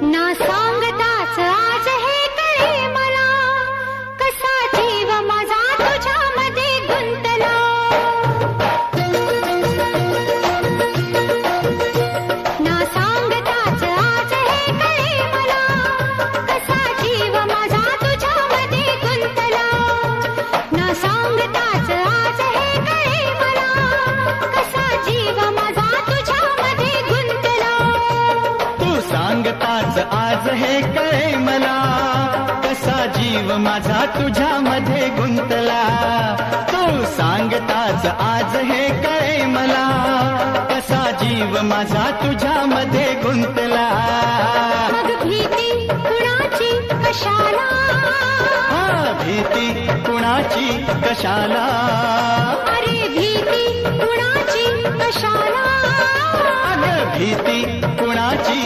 ना सांगताच आज हे कळे मला, कसा जीव माझा तुझ्यामध्ये गुंतला. ना सांगताच आज हे कळे मला, कसा जीव माझा तुझ्यामध्ये गुंतला. ना सांगताच आज हे कळे मला, कसा जीव माझा तुझ्यामध्ये गुंतला. तू सांगताच आज हे कळे मला, कसा जीव माझा तुझ्यामध्ये गुंतला. तू सांगताच आज हे कळे मला, कसा जीव माझा तुझ्यामध्ये गुंतला. मग भीती कुणाची कशाला, भीती कुणाची कशाला, अरे भीती कुणाची कशाला, अगं भीती कुणाची